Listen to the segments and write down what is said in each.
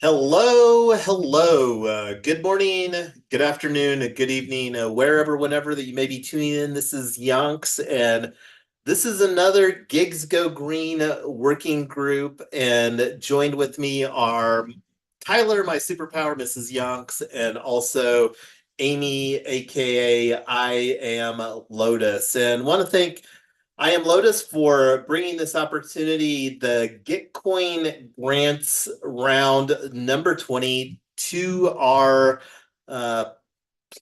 Hello. Good morning, good afternoon, good evening, wherever, whenever that you may be tuning in. This is Yonks, and this is another Gigs Go Green working group. And joined with me are Tyler, my superpower, Mrs. Yonks, and also Amy, aka I am Lotus. And want to thank I am Lotus for bringing this opportunity, the Gitcoin grants round number 20 to our uh,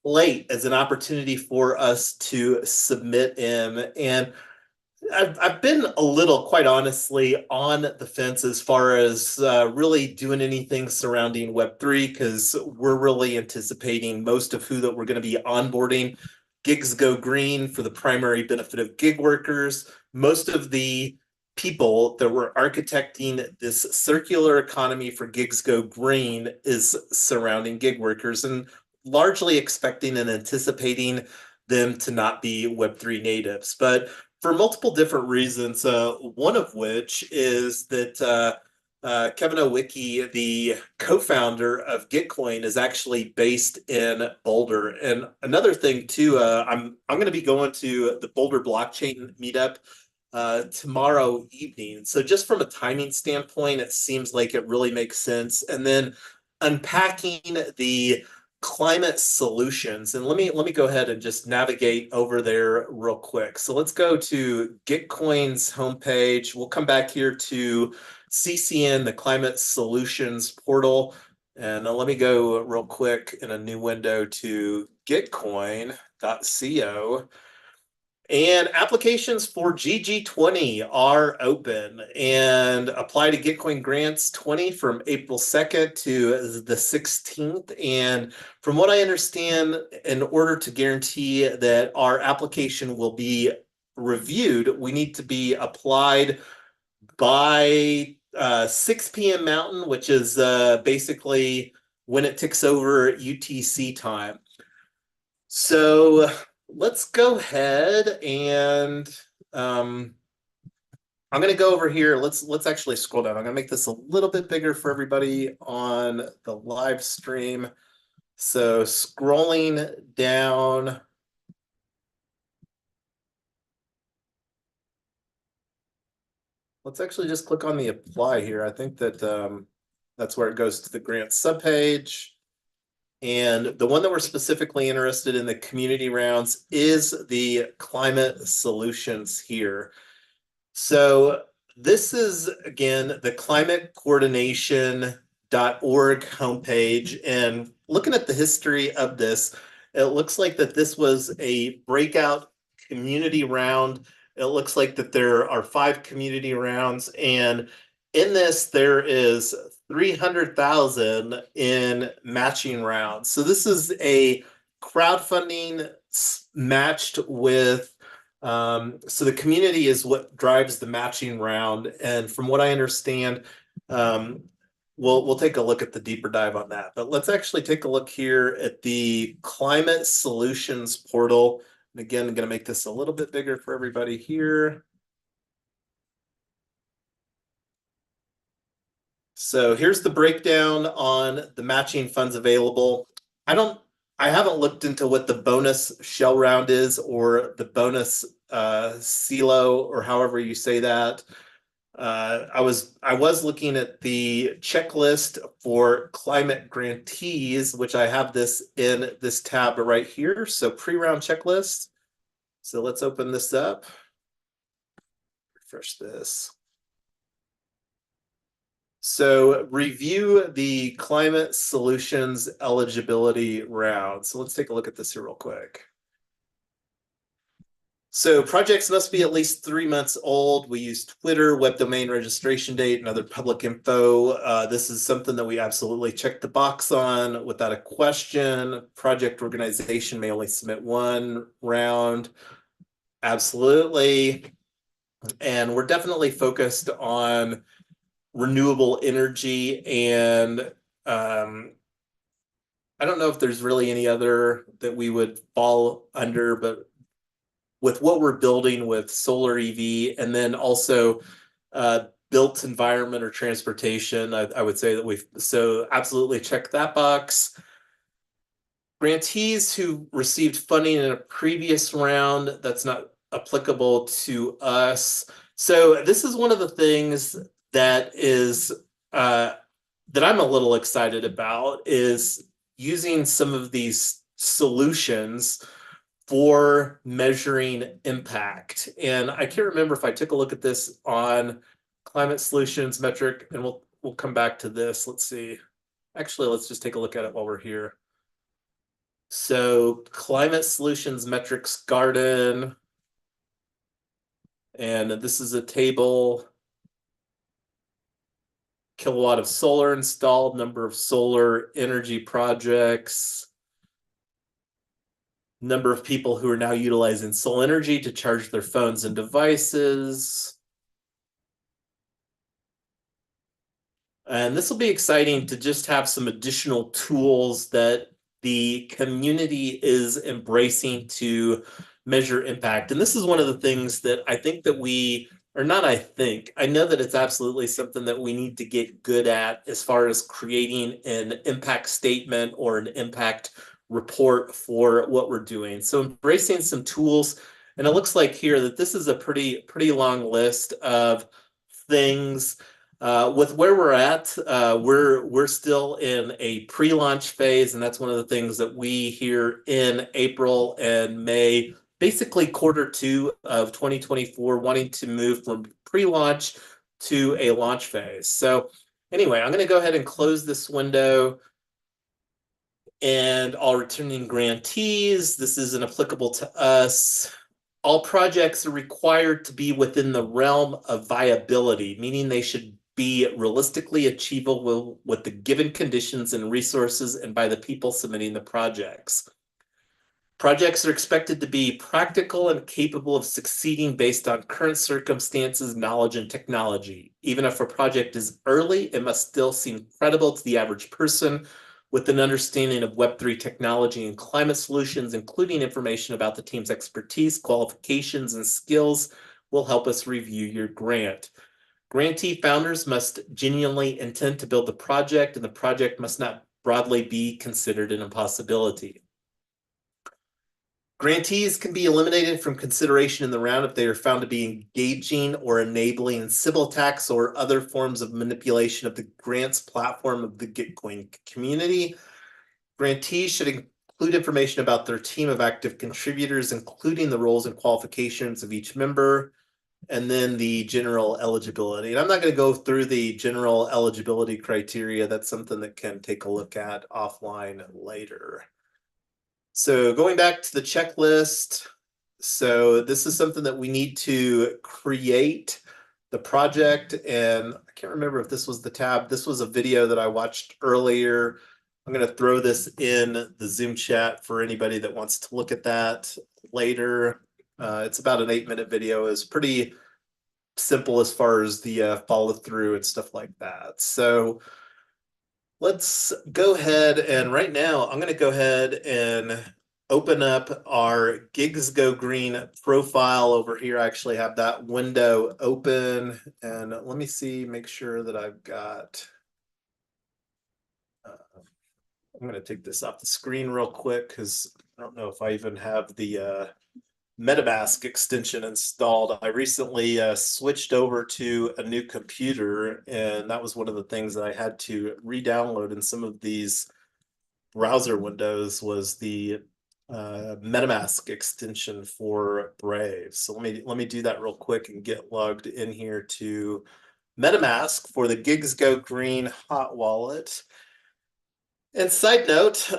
plate as an opportunity for us to submit in. And I've been a little, quite honestly, on the fence as far as really doing anything surrounding Web3 because we're really anticipating most of who that we're going to be onboarding. Gigs Go Green for the primary benefit of gig workers. Most of the people that were architecting this circular economy for Gigs Go Green is surrounding gig workers and largely expecting and anticipating them to not be Web3 natives. But for multiple different reasons, one of which is that Kevin Owicki, the co-founder of Gitcoin, is actually based in Boulder. And another thing too, I'm going to be going to the Boulder blockchain meetup tomorrow evening. So just from a timing standpoint, it seems like it really makes sense. And then unpacking the climate solutions. And let me go ahead and just navigate over there real quick. So let's go to Gitcoin's homepage. We'll come back here to CCN, the climate solutions portal. And let me go real quick in a new window to gitcoin.co. And applications for GG20 are open and apply to Gitcoin Grants 20 from April 2nd to the 16th. And from what I understand, in order to guarantee that our application will be reviewed, we need to be applied by 6 p.m. Mountain, which is basically when it ticks over UTC time. So let's go ahead and I'm going to go over here. Let's actually scroll down. I'm going to make this a little bit bigger for everybody on the live stream. So scrolling down. Let's actually just click on the apply here. I think that that's where it goes to the grant subpage. And the one that we're specifically interested in the community rounds is the climate solutions here. So this is, again, the climatecoordination.org homepage. And looking at the history of this, it looks like that this was a breakout community round. It looks like that there are 5 community rounds. And in this, there is 300,000 in matching rounds. So this is a crowdfunding matched with so the community is what drives the matching round. And from what I understand, we'll take a look at the deeper dive on that. But let's actually take a look here at the climate solutions portal. And again, I'm going to make this a little bit bigger for everybody here. So here's the breakdown on the matching funds available. I haven't looked into what the bonus shell round is or the bonus CELO or however you say that. I was looking at the checklist for climate grantees, which I have this in this tab right here. So pre-round checklist. So let's open this up. Refresh this. So review the climate solutions eligibility round. So let's take a look at this here real quick. So projects must be at least 3 months old. We use Twitter, web domain registration date, and other public info. This is something that we absolutely check the box on without a question. Project organization may only submit 1 round. Absolutely. And we're definitely focused on renewable energy, and I don't know if there's really any other that we would fall under, but with what we're building with solar EV, and then also built environment or transportation. I would say that so absolutely check that box. Grantees who received funding in a previous round, that's not applicable to us. So this is one of the things that is that I'm a little excited about, is using some of these solutions for measuring impact. And I can't remember if I took a look at this on climate solutions metric, and we'll come back to this. Let's see. Actually, let's just take a look at it while we're here. So climate solutions metrics garden, and this is a table. Kilowatt of solar installed, number of solar energy projects, number of people who are now utilizing solar energy to charge their phones and devices. And this will be exciting to just have some additional tools that the community is embracing to measure impact. And this is one of the things that I think that I know that it's absolutely something that we need to get good at, as far as creating an impact statement or an impact report for what we're doing. So embracing some tools, and it looks like here that this is a pretty long list of things. With where we're at, we're still in a pre-launch phase, and that's one of the things that we here in April and May, basically Q2 of 2024, wanting to move from pre-launch to a launch phase. So anyway, I'm going to go ahead and close this window, and all returning grantees. This isn't applicable to us. All projects are required to be within the realm of viability, meaning they should be realistically achievable with the given conditions and resources and by the people submitting the projects. Projects are expected to be practical and capable of succeeding based on current circumstances, knowledge, and technology. Even if a project is early, it must still seem credible to the average person with an understanding of Web3 technology and climate solutions, including information about the team's expertise, qualifications, and skills, will help us review your grant. Grantee founders must genuinely intend to build the project, and the project must not broadly be considered an impossibility. Grantees can be eliminated from consideration in the round if they are found to be engaging or enabling civil attacks or other forms of manipulation of the grants platform of the Gitcoin community. Grantees should include information about their team of active contributors, including the roles and qualifications of each member, and then the general eligibility. And I'm not going to go through the general eligibility criteria. That's something that can take a look at offline later. So going back to the checklist, so this is something that we need to create the project, and I can't remember if this was the tab. This was a video that I watched earlier. I'm going to throw this in the Zoom chat for anybody that wants to look at that later. It's about an 8-minute video. It's pretty simple as far as the follow through and stuff like that. So let's go ahead, and right now I'm going to go ahead and open up our Gigs Go Green profile over here. I actually have that window open, and let me see, make sure that I've got, I'm going to take this off the screen real quick because I don't know if I even have the MetaMask extension installed. I recently switched over to a new computer, and that was one of the things that I had to re-download in some of these browser windows, was the MetaMask extension for Brave. So let me do that real quick and get logged in here to MetaMask for the Gigs Go Green hot wallet. And side note,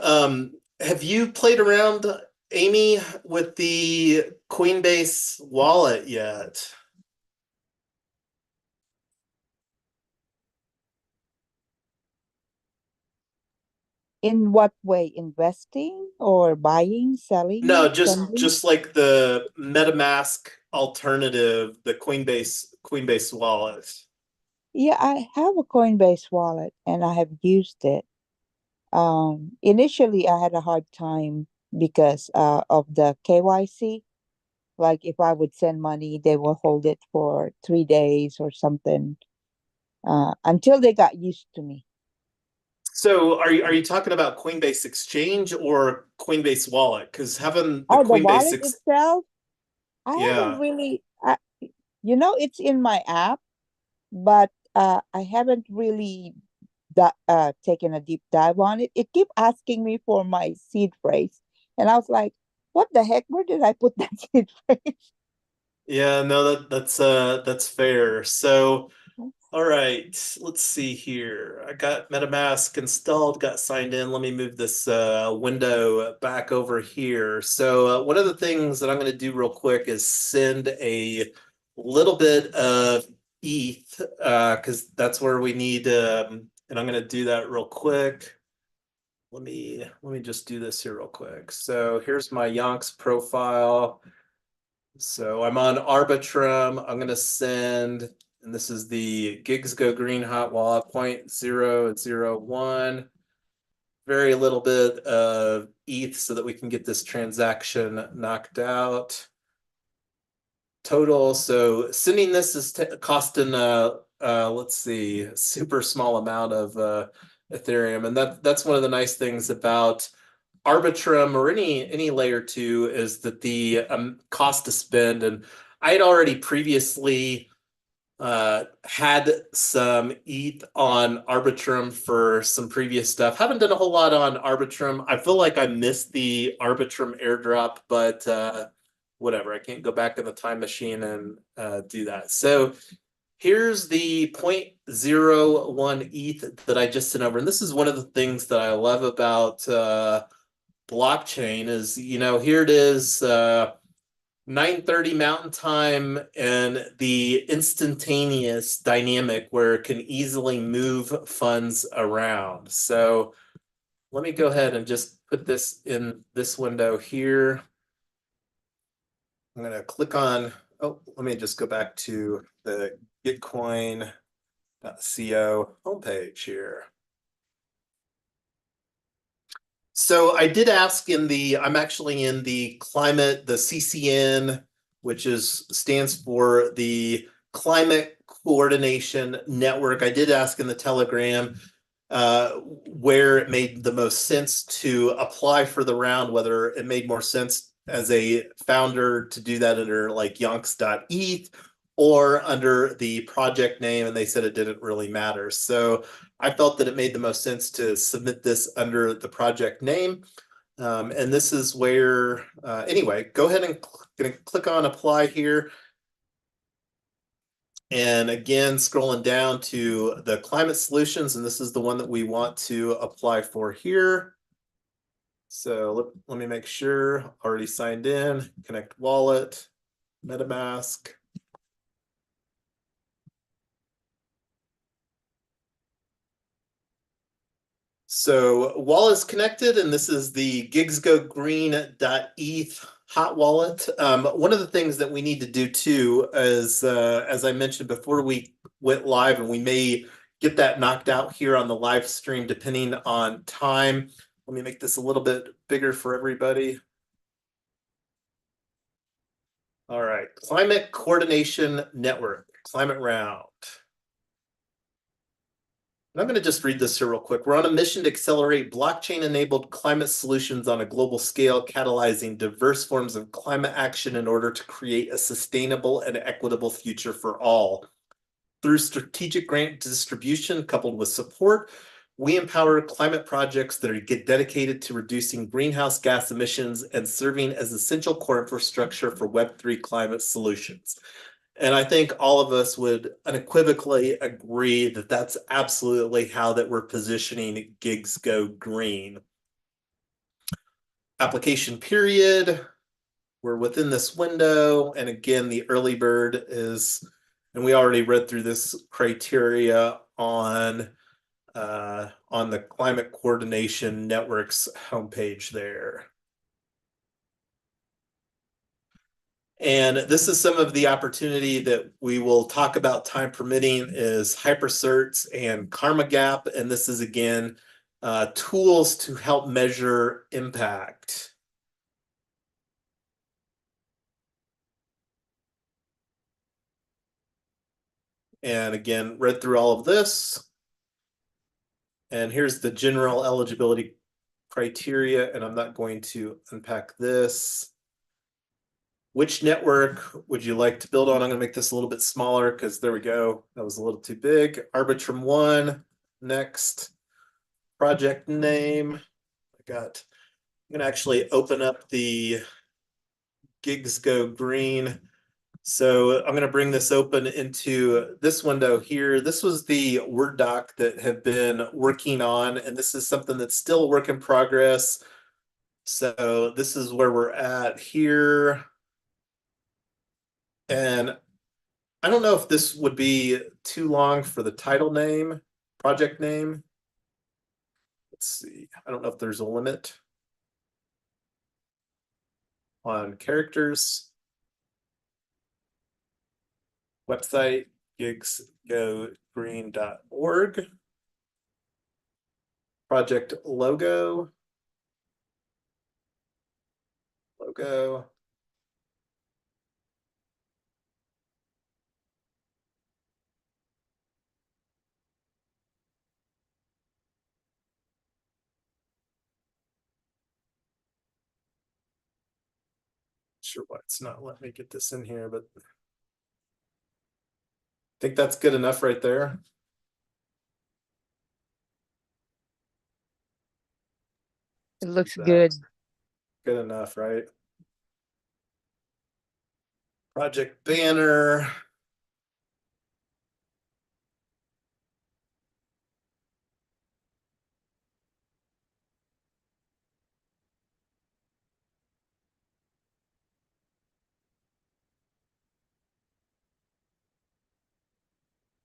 have you played around, Amy, with the Coinbase wallet yet? In what way? Investing or buying, No, selling, sending? just like the MetaMask alternative, the Coinbase wallet. Yeah, I have a Coinbase wallet and I have used it. Initially, I had a hard time because of the KYC. Like if I would send money, they will hold it for 3 days or something. until they got used to me. So are you talking about Coinbase Exchange or Coinbase Wallet? Because having the Oh, the Coinbase wallet itself, I haven't yeah. really, it's in my app, but I haven't really taken a deep dive on it. It keep asking me for my seed phrase, and I was like, "What the heck? Where did I put that seed phrase?" Yeah, no, that's fair. So all right, let's see here. I got MetaMask installed, got signed in. Let me move this window back over here. So one of the things that I'm going to do real quick is send a little bit of ETH because that's where we need. And I'm going to do that real quick. Let me just do this here real quick. So here's my Yonks profile. So I'm on Arbitrum. I'm going to send, and this is the Gigs Go Green Hot Wallet 0.001. Very little bit of ETH so that we can get this transaction knocked out. Total. So sending this is costing let's see, a super small amount of Ethereum, and that's one of the nice things about Arbitrum or any layer two is that the cost to spend, and I had already previously had some ETH on Arbitrum for some previous stuff. Haven't done a whole lot on Arbitrum. I feel like I missed the Arbitrum airdrop, but whatever. I can't go back in the time machine and do that. So here's the 0.01 ETH that I just sent over. And this is one of the things that I love about blockchain is, here it is, 9:30 Mountain Time, and the instantaneous dynamic where it can easily move funds around. So let me go ahead and just put this in this window here. I'm going to click on, let me just go back to the Gitcoin.co homepage here. So I did ask I'm actually in the the CCN, which stands for the Climate Coordination Network. I did ask in the Telegram where it made the most sense to apply for the round, whether it made more sense as a founder to do that under like yonks.eth or under the project name, and they said it didn't really matter. So I felt that it made the most sense to submit this under the project name. And this is where, anyway, go ahead and click on apply here. And again, scrolling down to the climate solutions, and this is the one that we want to apply for here. So let me make sure, already signed in, connect wallet, MetaMask. So wallet is connected, and this is the gigsgogreen.eth hot wallet. One of the things that we need to do too is, as I mentioned before we went live, and we may get that knocked out here on the live stream depending on time. Let me make this a little bit bigger for everybody. All right, Climate Coordination Network, Climate Round. And I'm going to just read this here real quick. We're on a mission to accelerate blockchain-enabled climate solutions on a global scale, catalyzing diverse forms of climate action in order to create a sustainable and equitable future for all. Through strategic grant distribution coupled with support, we empower climate projects that are dedicated to reducing greenhouse gas emissions and serving as essential core infrastructure for Web3 climate solutions. And I think all of us would unequivocally agree that that's absolutely how that we're positioning Gigs Go Green. Application period, we're within this window. And again, the early bird is, and we already read through this criteria on the Climate Coordination Network's homepage there. And this is some of the opportunity that we will talk about, time permitting, is hypercerts and karma gap. And this is, again, tools to help measure impact. And again, read through all of this. And here's the general eligibility criteria, and I'm not going to unpack this. Which network would you like to build on? I'm going to make this a little bit smaller because there we go. That was a little too big. Arbitrum1. Next. Project name. I'm going to actually open up the Gigs Go Green. So I'm going to bring this open into this window here. This was the Word doc that have been working on, and this is something that's still a work in progress. So this is where we're at here. And I don't know if this would be too long for the title name, project name. Let's see. I don't know if there's a limit on characters. Website, gigsgogreen.org. Project logo. Logo. Sure why it's not letting me get this in here, but I think that's good enough right there. It looks good. Good enough, right? Project banner.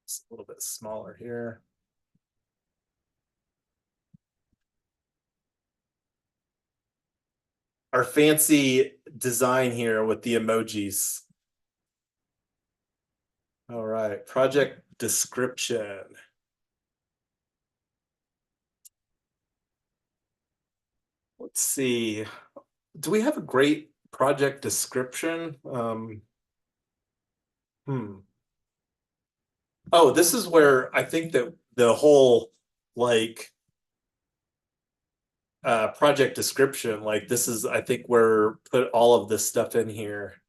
It's a little bit smaller here. Our fancy design here with the emojis. All right, project description. Let's see. Do we have a great project description? Oh, this is where I think that the whole like project description, like this is, I think, where put all of this stuff in here.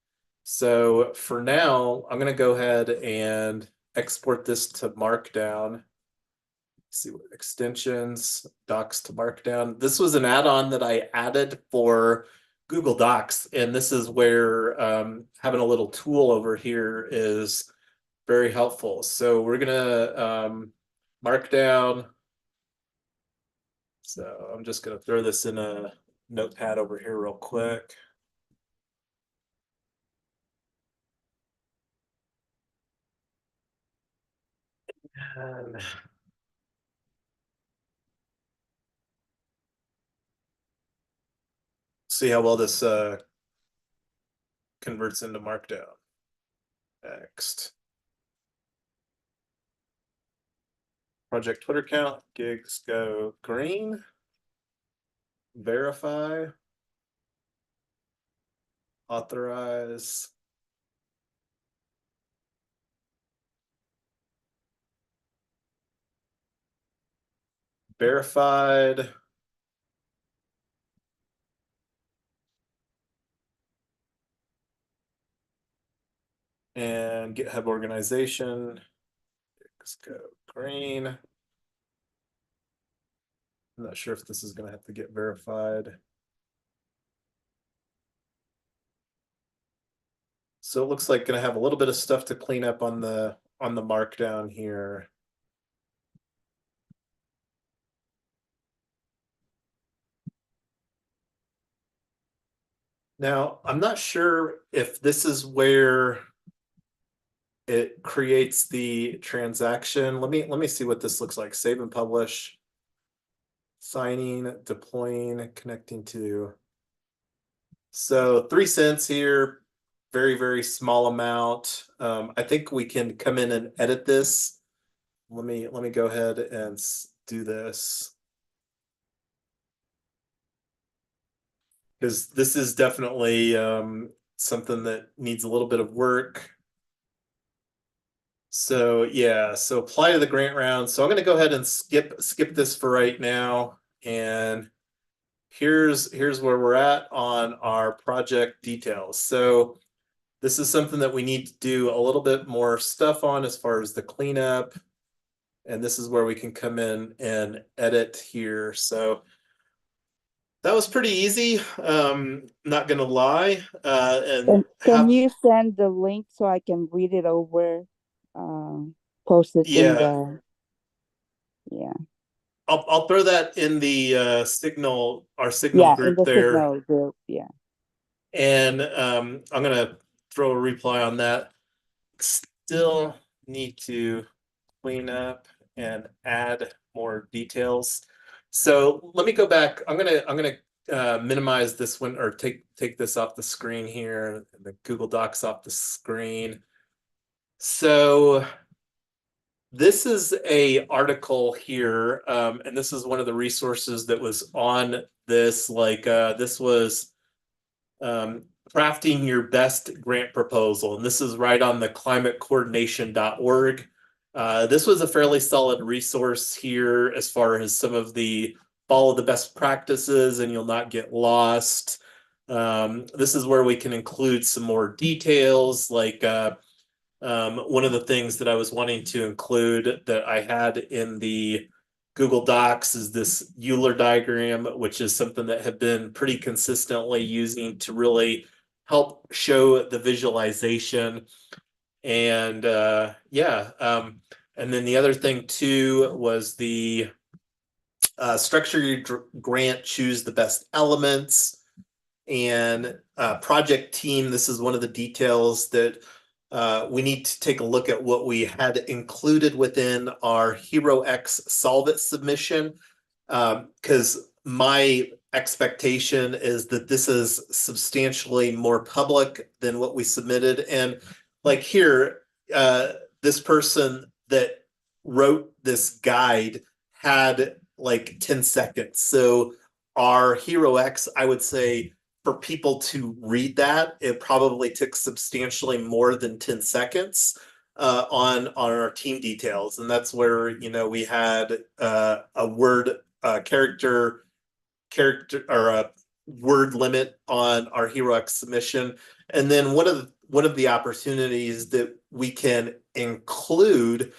So for now, I'm going to go ahead and export this to Markdown. See what extensions, docs to Markdown. This was an add-on that I added for Google Docs, and this is where having a little tool over here is very helpful. So we're gonna Markdown. So I'm just gonna throw this in a notepad over here real quick. And see how well this converts into Markdown. Next. Project Twitter account, gigs go green. Verify. Authorize. Verified. And GitHub organization. Let's go green. I'm not sure if this is going to have to get verified. So it looks like going to have a little bit of stuff to clean up on the markdown here. Now, I'm not sure if this is where it creates the transaction. Let me see what this looks like. Save and publish. Signing, deploying, connecting to. So 3 cents here, very, very small amount. I think we can come in and edit this. Let me go ahead and do this. Because this is definitely something that needs a little bit of work. So yeah, so apply to the grant round. So I'm going to go ahead and skip this for right now. And here's where we're at on our project details. So this is something that we need to do a little bit more stuff on as far as the cleanup. And this is where we can come in and edit here. So that was pretty easy. Not gonna lie. And Can have you send the link so I can read it over? Uh, Post it in yeah, the, yeah. I'll throw that in the our signal Yeah, in group the there. signal group. Yeah. And I'm gonna throw a reply on that. Still need to clean up and add more details. So let me go back. I'm gonna minimize this one or take this off the screen here, the Google Docs off the screen. So this is a article here, and this is one of the resources that was on this. This was um, crafting your best grant proposal. And this is right on the climatecoordination.org. This was a fairly solid resource here as far as some of the follow the best practices and you'll not get lost. This is where we can include some more details one of the things that I was wanting to include that I had in the Google Docs is this Euler diagram, which is something that have been pretty consistently using to really help show the visualization. And and then the other thing too was the structure your grant, choose the best elements, and project team. This is one of the details that we need to take a look at what we had included within our Hero X Solve It submission, because my expectation is that this is substantially more public than what we submitted. And like here, this person that wrote this guide had like 10 seconds. So our Hero X, I would say, for people to read that, it probably took substantially more than 10 seconds on our team details. And that's where, we had a word character or a word limit on our Hero X submission. And then one of the opportunities that we can include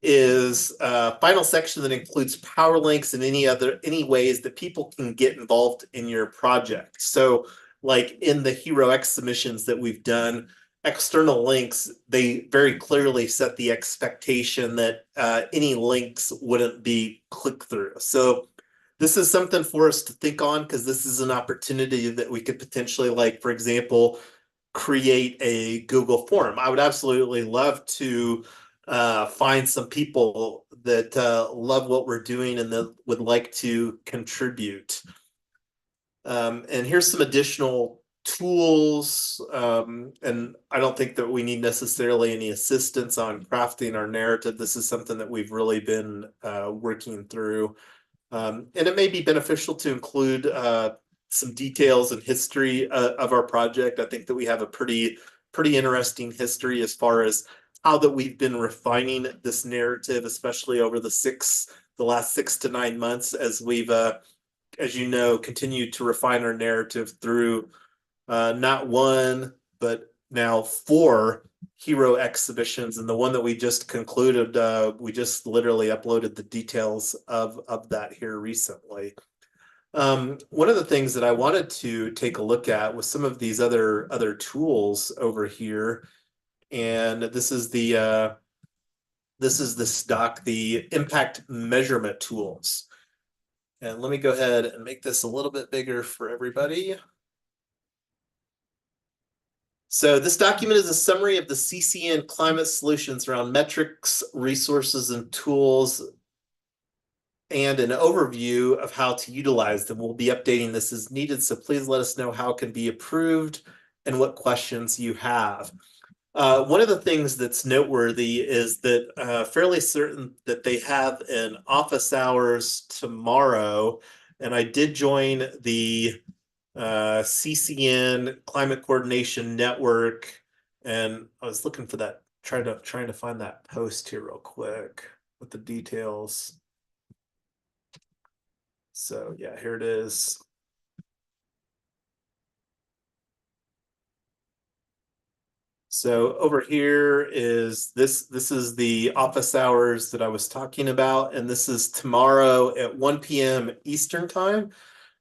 is a final section that includes power links and any ways that people can get involved in your project. So like in the Hero X submissions that we've done, external links, they very clearly set the expectation that any links wouldn't be click through. So this is something for us to think on because this is an opportunity that we could potentially, like, for example, create a Google form. I would absolutely love to find some people that love what we're doing and that would like to contribute. And here's some additional tools. And I don't think that we need necessarily any assistance on crafting our narrative. This is something that we've really been working through. And it may be beneficial to include some details and history of our project. I think that we have a pretty interesting history as far as how that we've been refining this narrative, especially over the last 6 to 9 months, as we've, as you know, continued to refine our narrative through not one, but now 4 Hero exhibitions. And the one that we just concluded, we just literally uploaded the details of that here recently. One of the things that I wanted to take a look at was some of these other tools over here. And this is the stock, the impact measurement tools. And let me go ahead and make this a little bit bigger for everybody. So this document is a summary of the CCN climate solutions around metrics, resources, and tools, and an overview of how to utilize them. We'll be updating this as needed, so please let us know how it can be approved and what questions you have. One of the things that's noteworthy is that fairly certain that they have an office hours tomorrow, and I did join the CCN Climate Coordination Network, and I was looking for that trying to find that post here real quick with the details. So yeah, here it is. So over here is this is the office hours that I was talking about, and this is tomorrow at 1 p.m. Eastern time.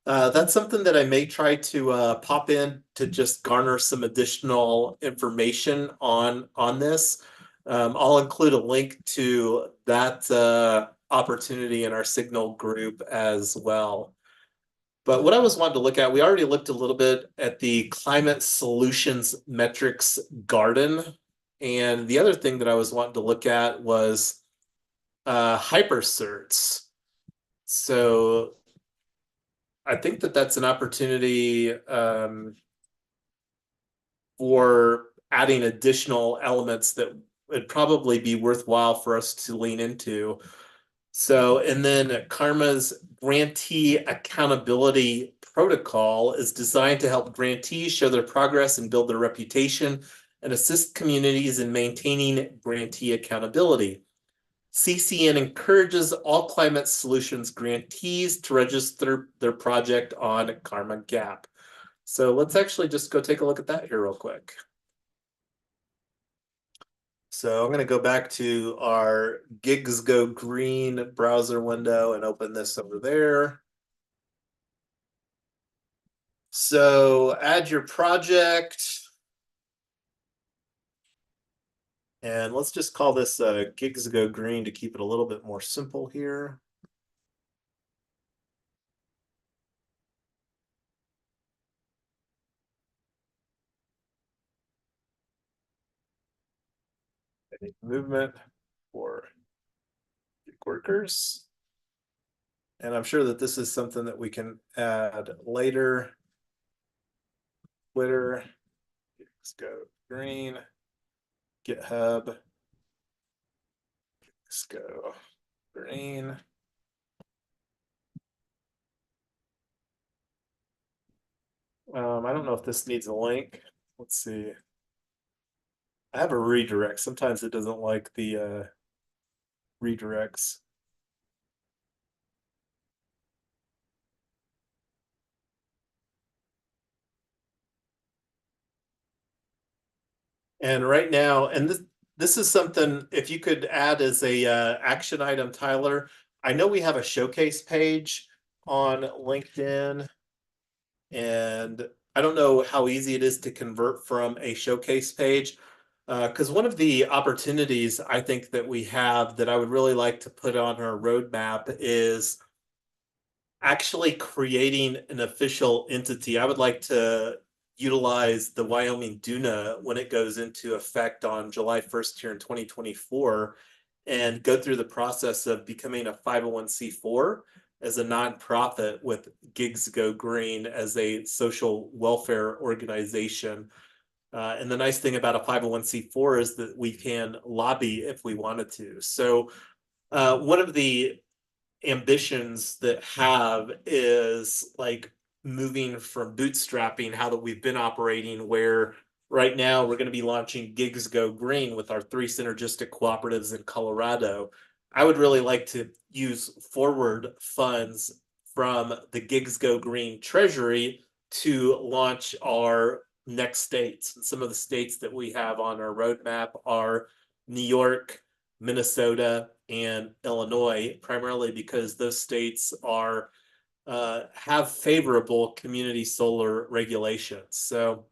That's something that I may try to pop in to just garner some additional information on this. I'll include a link to that opportunity in our Signal group as well. But what I was wanting to look at, we already looked a little bit at the climate solutions metrics garden. And the other thing that I was wanting to look at was hypercerts. So I think that that's an opportunity for adding additional elements that would probably be worthwhile for us to lean into. So, and then Karma's grantee accountability protocol is designed to help grantees show their progress and build their reputation and assist communities in maintaining grantee accountability. CCN encourages all climate solutions grantees to register their project on Karma Gap. So let's actually just go take a look at that here real quick. So I'm going to go back to our Gigs Go Green browser window and open this over there. So add your project. And let's just call this Gigs Go Green to keep it a little bit more simple here. Movement for workers. And I'm sure that this is something that we can add later. Twitter, let's go green, GitHub, let's go green. I don't know if this needs a link. Let's see. I have a redirect. Sometimes it doesn't like the redirects. And right now, and this is something, if you could add as a action item, Tyler, I know we have a showcase page on LinkedIn, and I don't know how easy it is to convert from a showcase page. Because one of the opportunities I think that we have that I would really like to put on our roadmap is actually creating an official entity. I would like to utilize the Wyoming DUNA when it goes into effect on July 1st here in 2024 and go through the process of becoming a 501c4 as a nonprofit with Gigs Go Green as a social welfare organization. And the nice thing about a 501c4 is that we can lobby if we wanted to. So one of the ambitions that have is like moving from bootstrapping how that we've been operating, where right now we're going to be launching Gigs Go Green with our 3 synergistic cooperatives in Colorado. I would really like to use forward funds from the Gigs Go Green treasury to launch our next states. And some of the states that we have on our roadmap are New York, Minnesota, and Illinois, primarily because those states are have favorable community solar regulations. So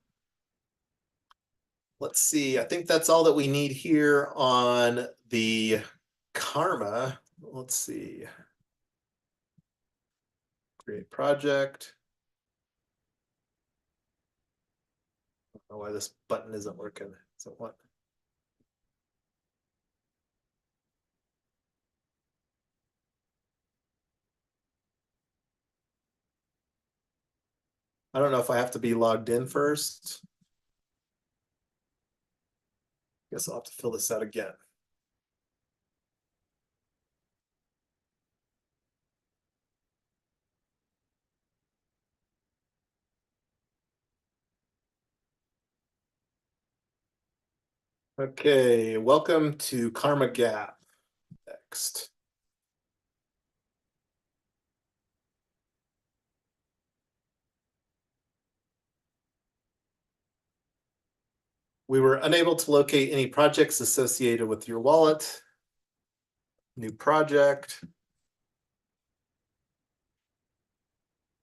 let's see. I think that's all that we need here on the Karma. Let's see. Create project. I don't know why this button isn't working. So what? I don't know if I have to be logged in first. Guess I'll have to fill this out again. Okay, welcome to Karma Gap. Next. We were unable to locate any projects associated with your wallet. New project.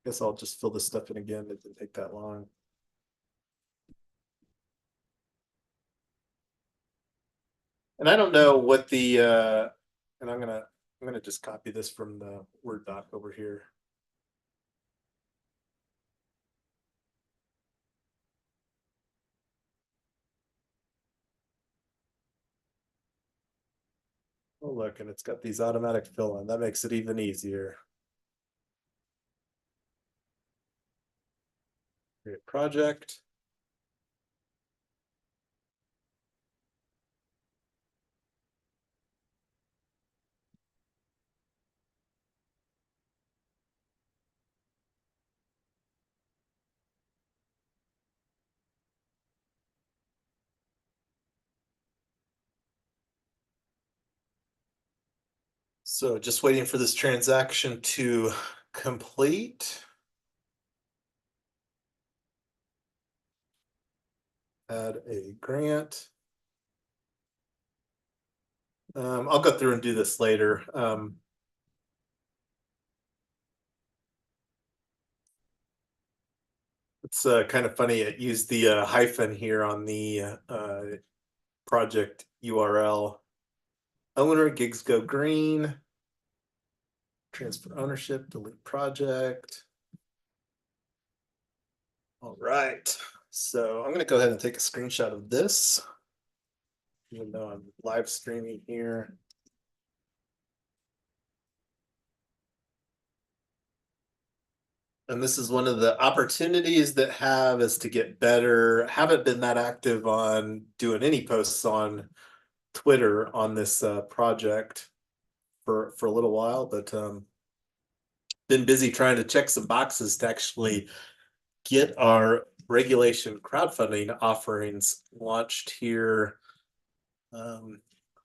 Guess I'll just fill this stuff in again. It didn't take that long. And I don't know what the and I'm gonna just copy this from the Word doc over here. Oh, look, and it's got these automatic fill in. That makes it even easier. Create project. So just waiting for this transaction to complete. Add a grant. I'll go through and do this later. It's kind of funny. It used the hyphen here on the project URL. Owner, gigs go green. Transfer ownership, delete project. All right. So I'm going to go ahead and take a screenshot of this, even though I'm live streaming here. And this is one of the opportunities that have is to get better. Haven't been that active on doing any posts on Twitter on this project for a little while, but been busy trying to check some boxes to actually get our regulation crowdfunding offerings launched here.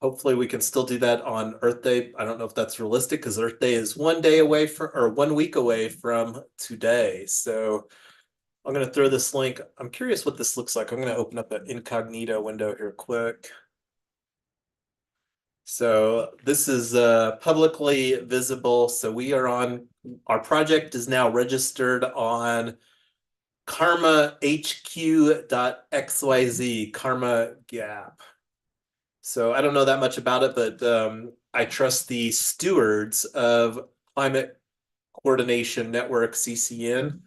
Hopefully we can still do that on Earth Day. I don't know if that's realistic because Earth Day is 1 day away from, or 1 week away from today. So I'm going to throw this link. I'm curious what this looks like. I'm going to open up an incognito window here quick. So this is publicly visible. So we are on, our project is now registered on karmahq.xyz, Karma Gap. So I don't know that much about it, but I trust the stewards of Climate Coordination Network, CCN,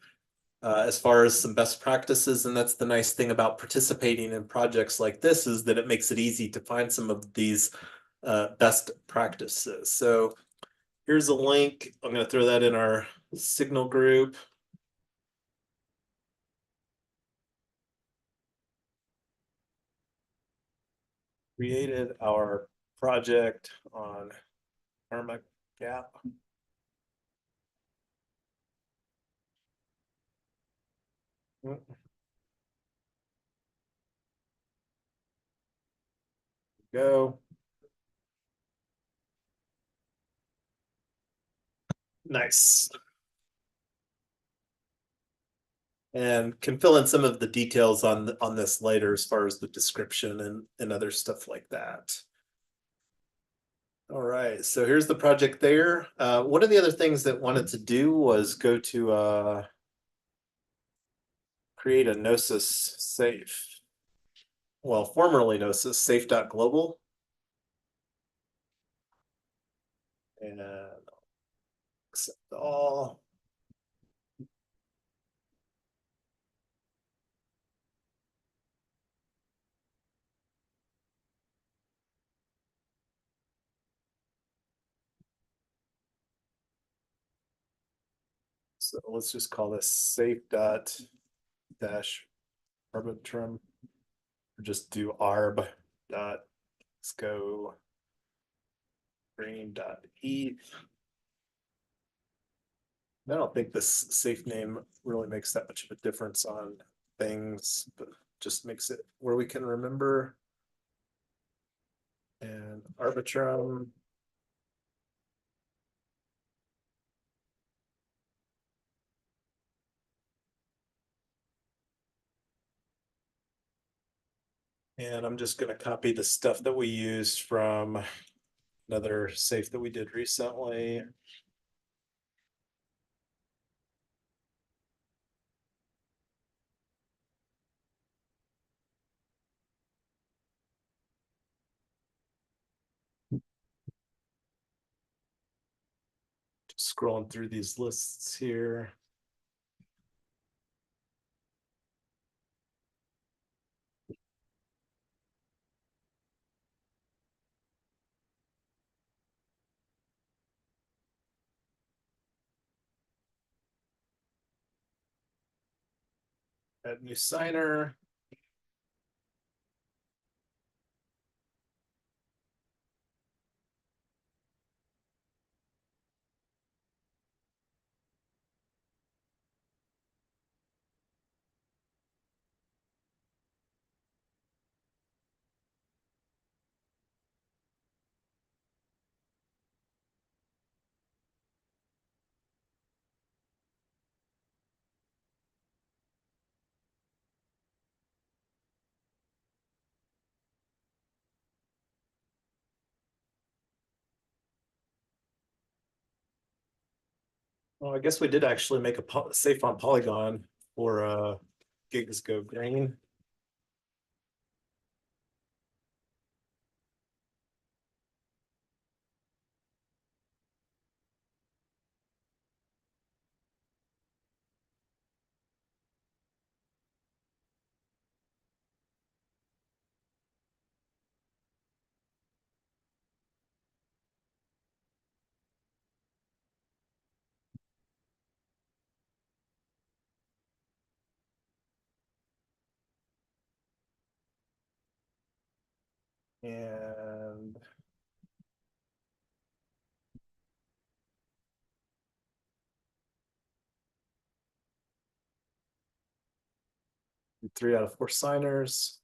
as far as some best practices. And that's the nice thing about participating in projects like this, is that it makes it easy to find some of these best practices. So here's a link. I'm going to throw that in our Signal group. Created our project on Karma Gap. Go. Nice. And can fill in some of the details on this later as far as the description and other stuff like that. All right, so here's the project there. One of the other things that wanted to do was go to create a Gnosis safe. Well, formerly Gnosis, safe.global. And accept all. So let's just call this safe.dash arbitrum. Or just do arb dot, let's go green.eth. I don't think this safe name really makes that much of a difference on things, but just makes it where we can remember. Arbitrum. And I'm just going to copy the stuff that we used from another safe that we did recently. Just scrolling through these lists here. Add new signer. Well, I guess we did actually make a safe on Polygon for gigs go green. And three out of four signers.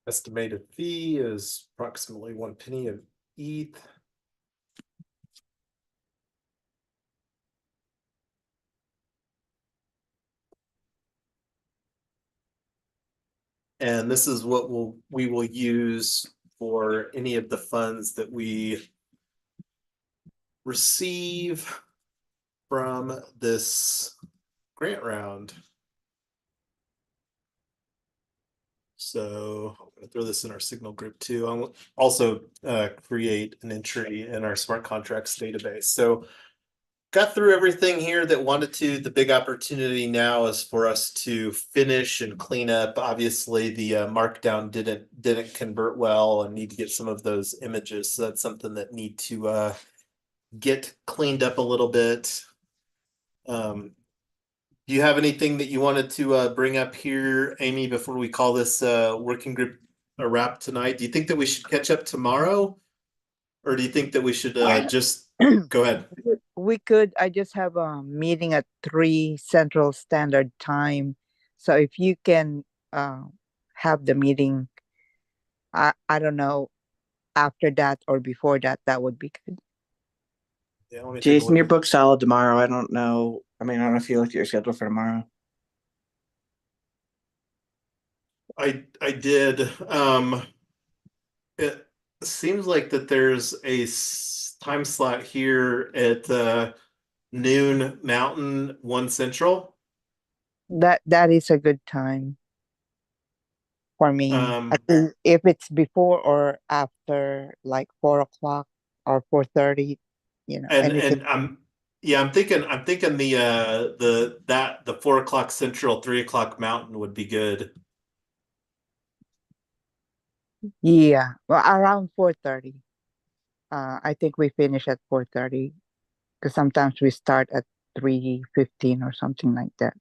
Estimated fee is approximately 1 penny of ETH. And this is what we will use for any of the funds that we receive from this grant round. So I'm going to throw this in our Signal group too. I'll also create an entry in our smart contracts database. So got through everything here that wanted to. The big opportunity now is for us to finish and clean up. Obviously, the markdown didn't convert well and need to get some of those images. So that's something that need to get cleaned up a little bit. Do you have anything that you wanted to bring up here, Amy, before we call this working group a wrap tonight? Do you think that we should catch up tomorrow? Or do you think that we should just go ahead? We could. I just have a meeting at 3 Central Standard Time. So if you can have the meeting, I don't know, after that or before that, that would be good. Yeah, let me take a Jason, look your at- book's solid tomorrow. I don't know. I mean, I don't know if you looked at your schedule for tomorrow. I did. It seems like that there's a time slot here at noon Mountain, 1 Central. That is a good time for me. I think if it's before or after like 4 o'clock or 4:30, anything. And I'm thinking the 4 o'clock Central, 3 o'clock Mountain would be good. Yeah, well, around 4:30. I think we finish at 4:30 because sometimes we start at 3:15 or something like that.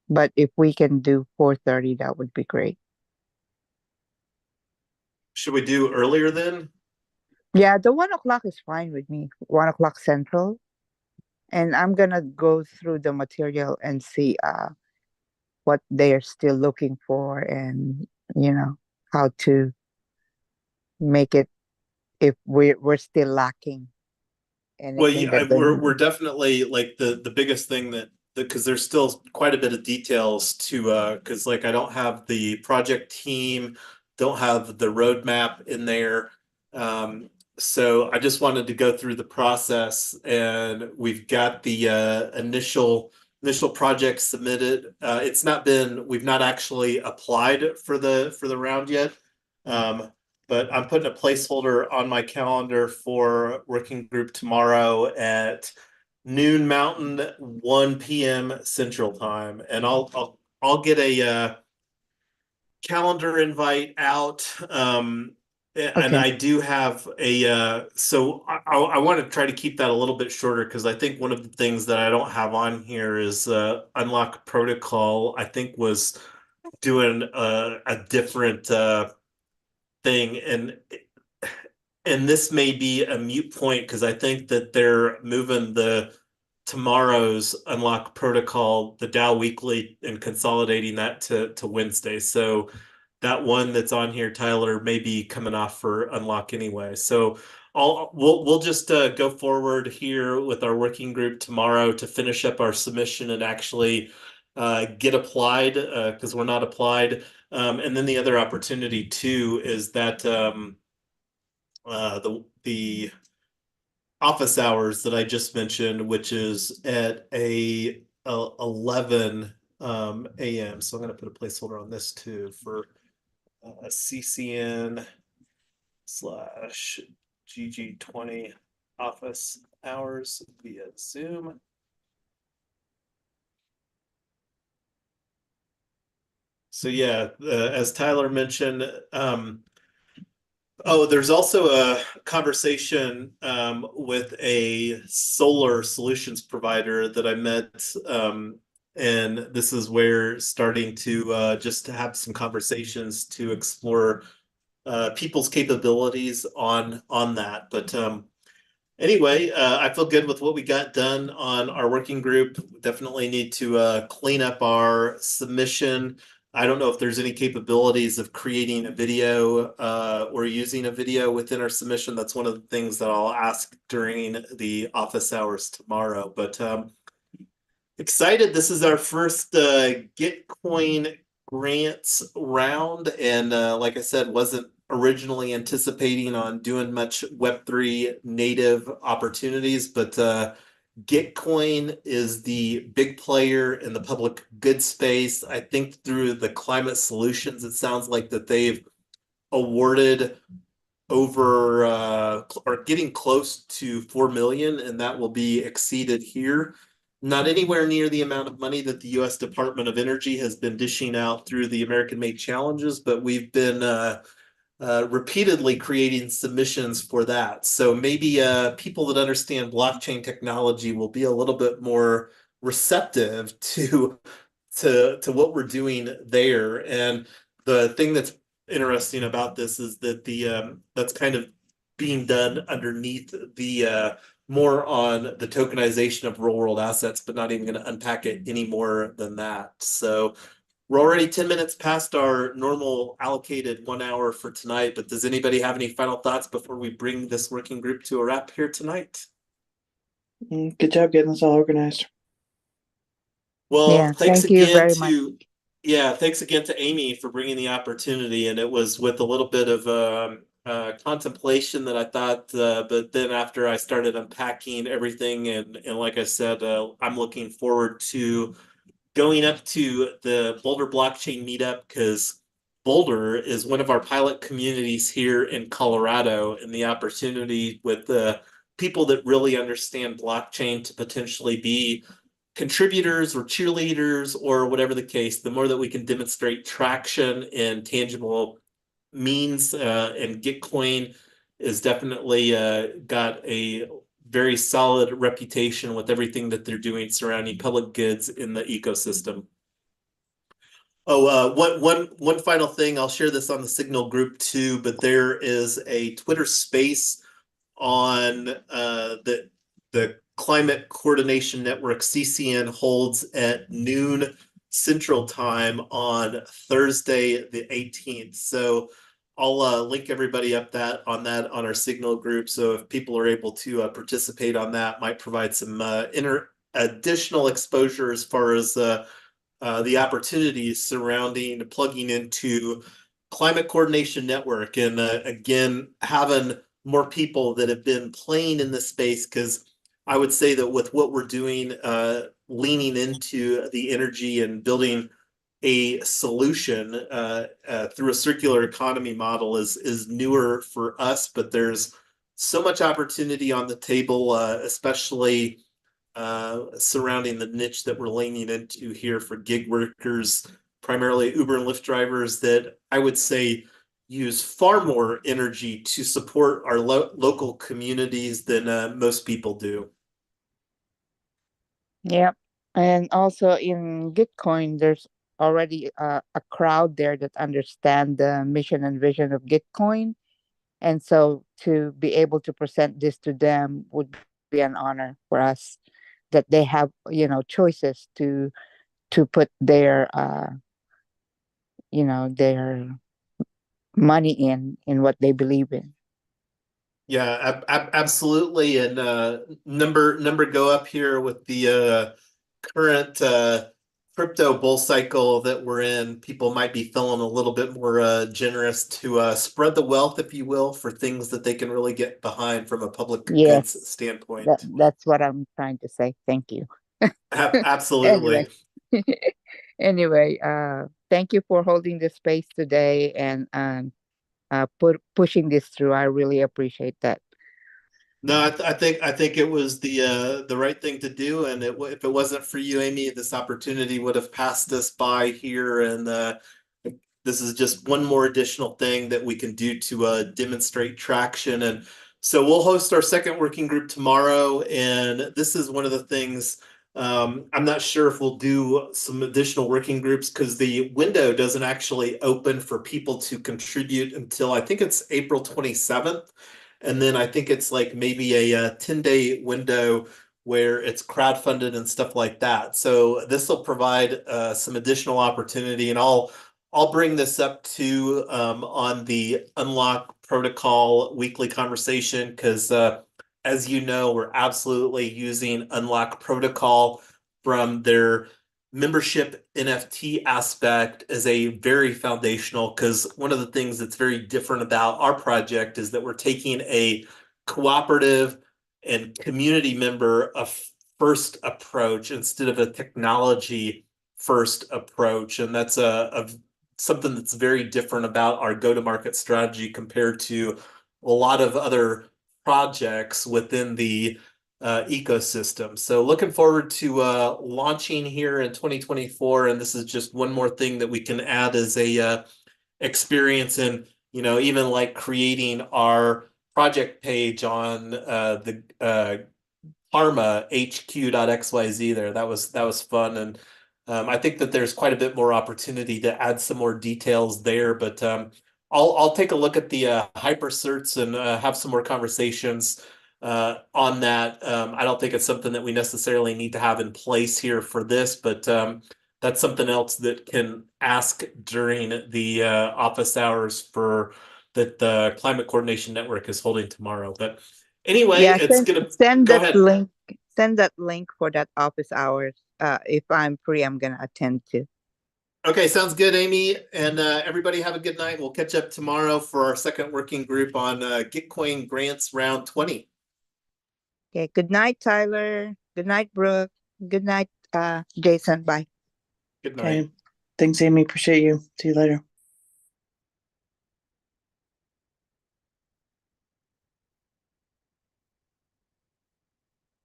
But if we can do 4:30, that would be great. Should we do earlier then? Yeah, the 1 o'clock is fine with me. 1 o'clock Central. And I'm gonna go through the material and see what they're still looking for, and you know how to make it if we're still lacking Well, anything yeah, that they we're need. definitely like the biggest thing that because there's still quite a bit of details to because like I don't have the project team, don't have the roadmap in there. Um, so I just wanted to go through the process, and we've got the initial project submitted. We've not actually applied for the round yet. Um, but I'm putting a placeholder on my calendar for working group tomorrow at noon Mountain, 1 p.m. Central Time, and I'll get a calendar invite out. And Okay. I do have a so I want to try to keep that a little bit shorter because I think one of the things that I don't have on here is unlock protocol. I think was doing a different thing, and this may be a mute point because I think that they're moving the tomorrow's unlock protocol, the DAO weekly, and consolidating that to Wednesday. So that one that's on here, Tyler, may be coming off for unlock anyway. So we'll just go forward here with our working group tomorrow to finish up our submission and actually get applied because we're not applied. And then the other opportunity too is that the office hours that I just mentioned, which is at 11 a.m. So I'm going to put a placeholder on this too for CCN slash GG20 office hours via Zoom. So yeah, as Tyler mentioned, oh, there's also a conversation with a solar solutions provider that I met, and this is where starting to just have some conversations to explore people's capabilities on that. But anyway, I feel good with what we got done on our working group. Definitely need to clean up our submission. I don't know if there's any capabilities of creating a video or using a video within our submission. That's one of the things that I'll ask during the office hours tomorrow. But excited. This is our first Gitcoin grants round. And like I said, wasn't originally anticipating on doing much Web3 native opportunities, but Gitcoin is the big player in the public good space. I think through the climate solutions, it sounds like that they've awarded over or getting close to 4 million, and that will be exceeded here. Not anywhere near the amount of money that the US Department of Energy has been dishing out through the American Made Challenges, but we've been repeatedly creating submissions for that. So maybe people that understand blockchain technology will be a little bit more receptive to what we're doing there. And the thing that's interesting about this is that the that's kind of being done underneath the more on the tokenization of real world assets, but not even going to unpack it any more than that. So we're already 10 minutes past our normal allocated 1 hour for tonight, but does anybody have any final thoughts before we bring this working group to a wrap here tonight? Good job getting this all organized. Well, Yeah, thank you very much. thanks again to Amy for bringing the opportunity. And it was with a little bit of contemplation that I thought, but then after I started unpacking everything, and like I said, I'm looking forward to going up to the Boulder blockchain meetup because Boulder is one of our pilot communities here in Colorado, and the opportunity with the people that really understand blockchain to potentially be contributors or cheerleaders or whatever the case, the more that we can demonstrate traction in tangible means, and Gitcoin is definitely got a very solid reputation with everything that they're doing surrounding public goods in the ecosystem. Oh, one final thing. I'll share this on the Signal group too, but there is a Twitter space on the Climate Coordination Network CCN holds at noon Central Time on Thursday the 18th. So I'll link everybody up on our Signal group. So if people are able to participate on that, might provide some additional exposure as far as the opportunities surrounding plugging into Climate Coordination Network, and again, having more people that have been playing in this space, because I would say that with what we're doing, leaning into the energy and building a solution through a circular economy model is newer for us, but there's so much opportunity on the table, especially surrounding the niche that we're leaning into here for gig workers, primarily Uber and Lyft drivers, that I would say use far more energy to support our local communities than most people do. Yep. And also in Gitcoin, there's already a crowd there that understand the mission and vision of Gitcoin. And so to be able to present this to them would be an honor for us, that they have, choices to put their, their money in what they believe in. Yeah, absolutely. And number go up here with the current crypto bull cycle that we're in. People might be feeling a little bit more generous to spread the wealth, if you will, for things that they can really get behind from a public goods Yes, standpoint. that's what I'm trying to say. Thank you. Absolutely. Anyway, anyway, thank you for holding this space today and pushing this through. I really appreciate that. No, I think it was the right thing to do, and if it wasn't for you, Amy, this opportunity would have passed us by here. And this is just one more additional thing that we can do to demonstrate traction. And so we'll host our second working group tomorrow, and this is one of the things. I'm not sure if we'll do some additional working groups because the window doesn't actually open for people to contribute until I think it's April 27th. And then I think it's like maybe a 10-day window where it's crowdfunded and stuff like that. So this will provide some additional opportunity, and I'll bring this up too on the Unlock Protocol weekly conversation, because as you know, we're absolutely using Unlock Protocol from their membership NFT aspect as a very foundational, because one of the things that's very different about our project is that we're taking a cooperative and community member first approach instead of a technology first approach. And that's something that's very different about our go-to-market strategy compared to a lot of other projects within the ecosystem. So looking forward to launching here in 2024, and this is just one more thing that we can add as a experience in, even like creating our project page on the karmahq.xyz there. That was fun, and I think that there's quite a bit more opportunity to add some more details there, but I'll take a look at the hypercerts and have some more conversations on that. I don't think it's something that we necessarily need to have in place here for this, but that's something else that can ask during the office hours for that the Climate Coordination Network is holding tomorrow. But anyway, Yeah, it's gonna send go that ahead. link. Send that link for that office hours. If I'm free, I'm gonna attend to. Okay, sounds good, Amy. And everybody have a good night. We'll catch up tomorrow for our second working group on Gitcoin grants round 20. Okay. Good night, Tyler. Good night, Brooke. Good night, Jason. Bye. Good night. Okay. Thanks, Amy. Appreciate you. See you later.